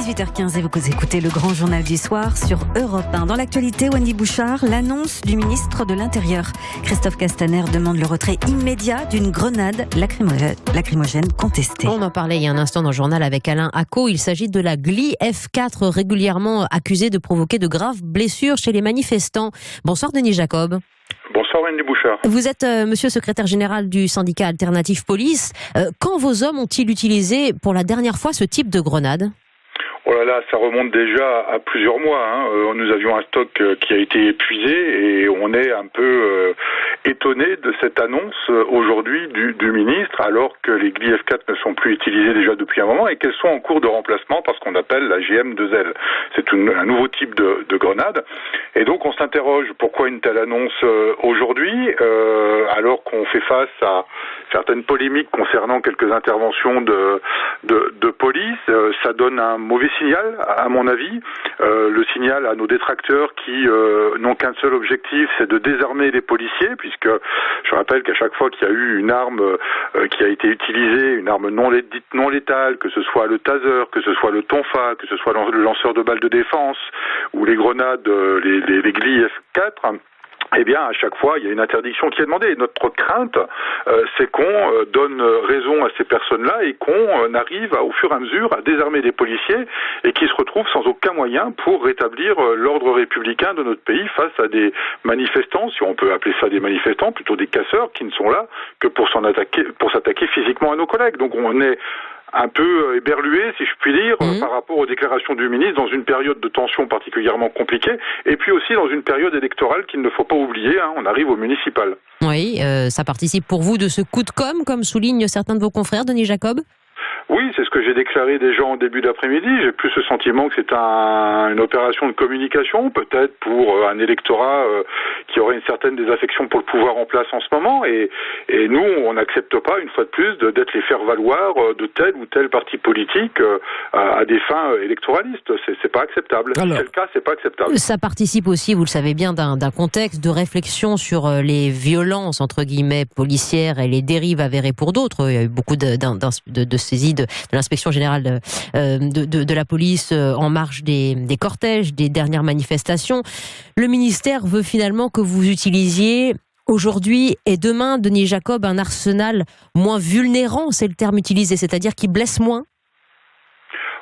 18h15 et vous écoutez le grand journal du soir sur Europe 1. Dans l'actualité, Wendy Bouchard, l'annonce du ministre de l'Intérieur. Christophe Castaner demande le retrait immédiat d'une grenade lacrymogène contestée. On en parlait il y a un instant dans le journal avec Alain Acco. Il s'agit de la Gli F4, régulièrement accusée de provoquer de graves blessures chez les manifestants. Bonsoir Denis Jacob. Bonsoir Wendy Bouchard. Vous êtes monsieur secrétaire général du syndicat Alternative Police. Quand vos hommes ont-ils utilisé pour la dernière fois ce type de grenade ? Oh là là, ça remonte déjà à plusieurs mois. Nous avions un stock qui a été épuisé et on est un peu étonné de cette annonce aujourd'hui du ministre, alors que les Gli F4 ne sont plus utilisées déjà depuis un moment et qu'elles sont en cours de remplacement par ce qu'on appelle la GM2L. C'est un nouveau type de grenade. Et donc on s'interroge pourquoi une telle annonce aujourd'hui, alors qu'on fait face à certaines polémiques concernant quelques interventions de police. Ça donne un mauvais signal, à mon avis. Le signal à nos détracteurs qui n'ont qu'un seul objectif, c'est de désarmer les policiers, puisque je rappelle qu'à chaque fois qu'il y a eu une arme qui a été utilisée, une arme dite non létale, que ce soit le taser, que ce soit le tonfa, que ce soit le lanceur de balles de défense ou les grenades, les Gli F4, eh bien, à chaque fois, il y a une interdiction qui est demandée. Et notre crainte, c'est qu'on donne raison à ces personnes-là et qu'on arrive, au fur et à mesure, à désarmer les policiers et qui se retrouvent sans aucun moyen pour rétablir l'ordre républicain de notre pays face à des manifestants, si on peut appeler ça des manifestants, plutôt des casseurs, qui ne sont là que pour s'attaquer physiquement à nos collègues. Donc on est un peu éberlué, si je puis dire, par rapport aux déclarations du ministre dans une période de tension particulièrement compliquée et puis aussi dans une période électorale qu'il ne faut pas oublier, on arrive au municipal. Oui, ça participe pour vous de ce coup de com', comme soulignent certains de vos confrères, Denis Jacob ? Oui, c'est ce que j'ai déclaré déjà en début d'après-midi. J'ai plus ce sentiment que c'est une opération de communication, peut-être pour un électorat qui aurait une certaine désaffection pour le pouvoir en place en ce moment. Et nous, on n'accepte pas, une fois de plus, d'être les faire-valoir de tel ou tel parti politique à des fins électoralistes. C'est pas acceptable. Alors, si c'est le cas, c'est pas acceptable. Ça participe aussi, vous le savez bien, d'un contexte de réflexion sur les violences, entre guillemets, policières et les dérives avérées pour d'autres. Il y a eu beaucoup de saisies de l'inspection générale de la police en marge des cortèges, des dernières manifestations. Le ministère veut finalement que vous utilisiez aujourd'hui et demain, Denis Jacob, un arsenal moins vulnérant, c'est le terme utilisé, c'est-à-dire qui blesse moins.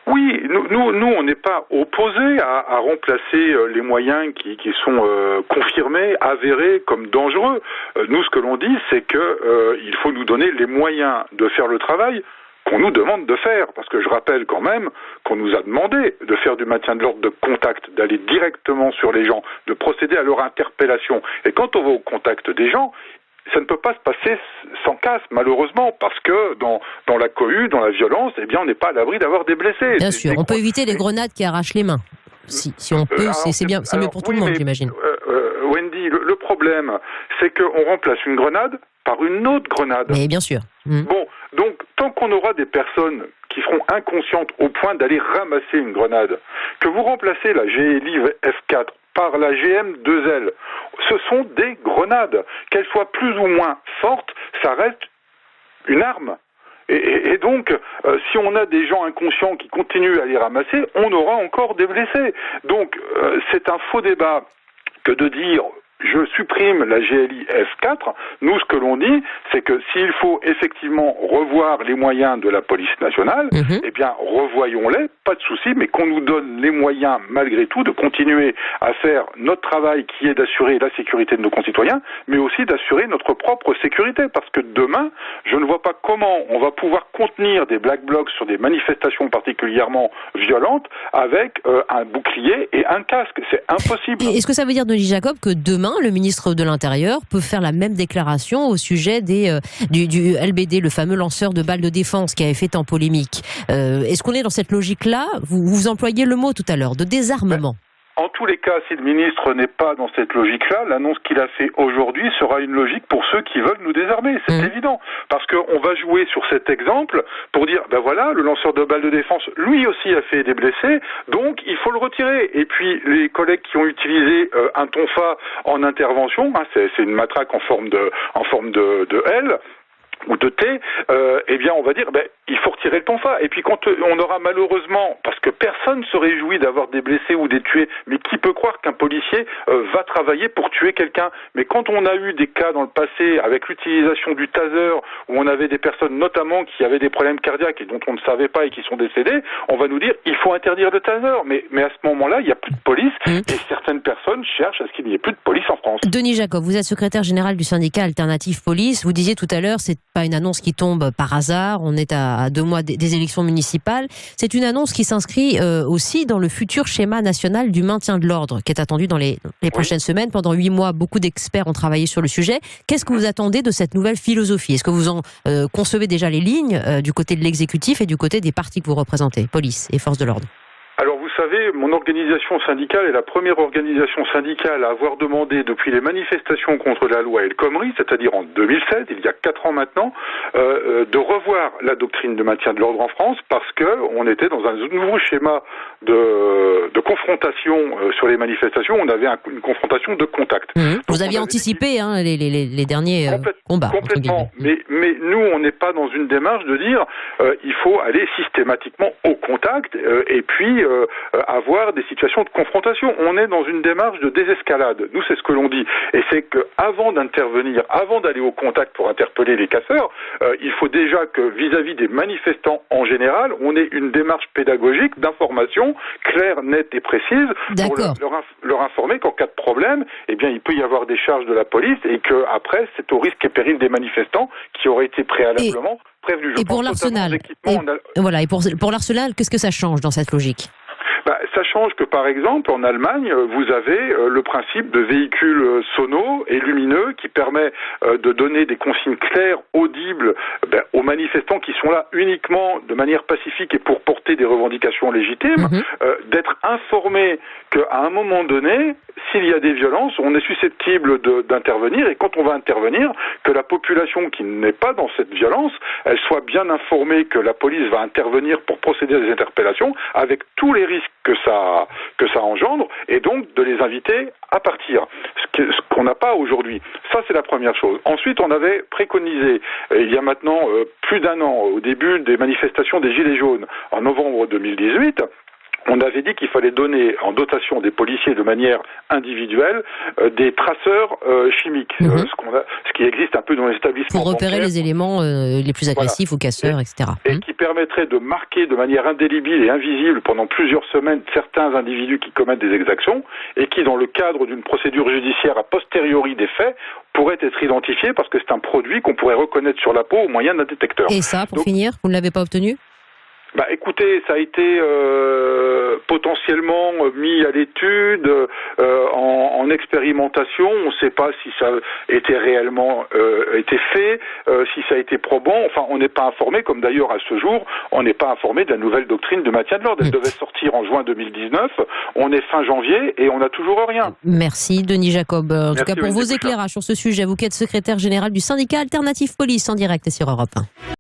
Oui, nous, on n'est pas opposés à remplacer les moyens qui sont confirmés, avérés comme dangereux. Nous, ce que l'on dit, c'est que il faut nous donner les moyens de faire le travail qu'on nous demande de faire, parce que je rappelle quand même qu'on nous a demandé de faire du maintien de l'ordre de contact, d'aller directement sur les gens, de procéder à leur interpellation. Et quand on va au contact des gens, ça ne peut pas se passer sans casse, malheureusement, parce que dans la cohue, dans la violence, eh bien, on n'est pas à l'abri d'avoir des blessés. Bien sûr, on peut éviter les grenades qui arrachent les mains. Si on peut, c'est bien, c'est mieux pour tout le monde, j'imagine. Wendy, le problème, c'est qu'on remplace une grenade par une autre grenade. Mais bien sûr. Bon, donc, tant qu'on aura des personnes qui seront inconscientes au point d'aller ramasser une grenade, que vous remplacez la GLI F4 par la GM2L, ce sont des grenades. Qu'elles soient plus ou moins fortes, ça reste une arme. Et donc, si on a des gens inconscients qui continuent à les ramasser, on aura encore des blessés. Donc, c'est un faux débat que de dire je supprime la GLI F4. Nous, ce que l'on dit, c'est que s'il faut effectivement revoir les moyens de la police nationale, eh bien, revoyons-les, pas de souci, mais qu'on nous donne les moyens, malgré tout, de continuer à faire notre travail qui est d'assurer la sécurité de nos concitoyens, mais aussi d'assurer notre propre sécurité. Parce que demain, je ne vois pas comment on va pouvoir contenir des black blocs sur des manifestations particulièrement violentes avec un bouclier et un casque. C'est impossible. Et est-ce que ça veut dire, Denis Jacob, que demain, le ministre de l'Intérieur peut faire la même déclaration au sujet du LBD, le fameux lanceur de balles de défense qui avait fait tant polémique. Est-ce qu'on est dans cette logique-là ? Vous employez le mot tout à l'heure, de désarmement. En tous les cas, si le ministre n'est pas dans cette logique-là, l'annonce qu'il a fait aujourd'hui sera une logique pour ceux qui veulent nous désarmer. C'est évident. Parce qu'on va jouer sur cet exemple pour dire, ben voilà, le lanceur de balles de défense, lui aussi a fait des blessés, donc il faut le retirer. Et puis, les collègues qui ont utilisé un tonfa en intervention, c'est une matraque en forme de L, ou de thé, eh bien on va dire il faut retirer le tonfa. Et puis quand on aura malheureusement, parce que personne se réjouit d'avoir des blessés ou des tués, mais qui peut croire qu'un policier va travailler pour tuer quelqu'un? Mais quand on a eu des cas dans le passé avec l'utilisation du taser, où on avait des personnes notamment qui avaient des problèmes cardiaques et dont on ne savait pas et qui sont décédées, on va nous dire il faut interdire le taser. Mais à ce moment-là, il n'y a plus de police et certaines personnes cherchent à ce qu'il n'y ait plus de police en France. Denis Jacob, vous êtes secrétaire général du syndicat Alternative Police. Vous disiez tout à l'heure, c'est pas une annonce qui tombe par hasard. On est à 2 mois des élections municipales. C'est une annonce qui s'inscrit aussi dans le futur schéma national du maintien de l'ordre qui est attendu dans les prochaines semaines. Pendant 8 mois, beaucoup d'experts ont travaillé sur le sujet. Qu'est-ce que vous attendez de cette nouvelle philosophie? Est-ce que vous en concevez déjà les lignes du côté de l'exécutif et du côté des partis que vous représentez, police et forces de l'ordre? Alors vous savez, mon organisation syndicale est la première organisation syndicale à avoir demandé depuis les manifestations contre la loi El Khomri, c'est-à-dire en 2007, il y a 4 ans maintenant, de revoir la doctrine de maintien de l'ordre en France parce que on était dans un nouveau schéma de confrontation sur les manifestations. On avait une confrontation de contact. Vous aviez anticipé les derniers combats. Complètement. Mais nous, on n'est pas dans une démarche de dire il faut aller systématiquement au contact et puis avoir des situations de confrontation. On est dans une démarche de désescalade. Nous, c'est ce que l'on dit. Et c'est qu'avant d'intervenir, avant d'aller au contact pour interpeller les casseurs, il faut déjà que vis-à-vis des manifestants en général, on ait une démarche pédagogique d'information claire, nette et précise pour leur informer qu'en cas de problème, eh bien, il peut y avoir des charges de la police et que après, c'est au risque et péril des manifestants qui auraient été préalablement prévenus. Et pour l'arsenal, pour l'arsenal, qu'est-ce que ça change dans cette logique? Ça change que, par exemple, en Allemagne, vous avez le principe de véhicules sonores et lumineux qui permet de donner des consignes claires, audibles aux manifestants qui sont là uniquement de manière pacifique et pour porter des revendications légitimes, d'être informés qu'à un moment donné, s'il y a des violences, on est susceptible d'intervenir et quand on va intervenir, que la population qui n'est pas dans cette violence, elle soit bien informée que la police va intervenir pour procéder à des interpellations avec tous les risques que ça engendre et donc de les inviter à partir, ce qu'on n'a pas aujourd'hui. Ça, c'est la première chose. Ensuite, on avait préconisé, il y a maintenant plus d'1 an, au début des manifestations des Gilets jaunes, en novembre 2018, on avait dit qu'il fallait donner en dotation des policiers de manière individuelle des traceurs chimiques, ce qui existe un peu dans les établissements pour repérer les éléments les plus agressifs ou casseurs, etc. Et qui permettrait de marquer de manière indélébile et invisible pendant plusieurs semaines certains individus qui commettent des exactions et qui, dans le cadre d'une procédure judiciaire a posteriori des faits, pourraient être identifiés parce que c'est un produit qu'on pourrait reconnaître sur la peau au moyen d'un détecteur. Et ça, pour finir, vous ne l'avez pas obtenu ? Écoutez, ça a été potentiellement mis à l'étude, en expérimentation. On ne sait pas si ça était réellement été fait, si ça a été probant. Enfin, on n'est pas informé, comme d'ailleurs à ce jour, on n'est pas informé de la nouvelle doctrine de maintien de l'ordre. Elle devait sortir en juin 2019. On est fin janvier et on n'a toujours rien. Merci Denis Jacob. En tout cas, pour vos éclairages sur ce sujet, vous qui êtes secrétaire général du syndicat Alternative Police en direct et sur Europe 1.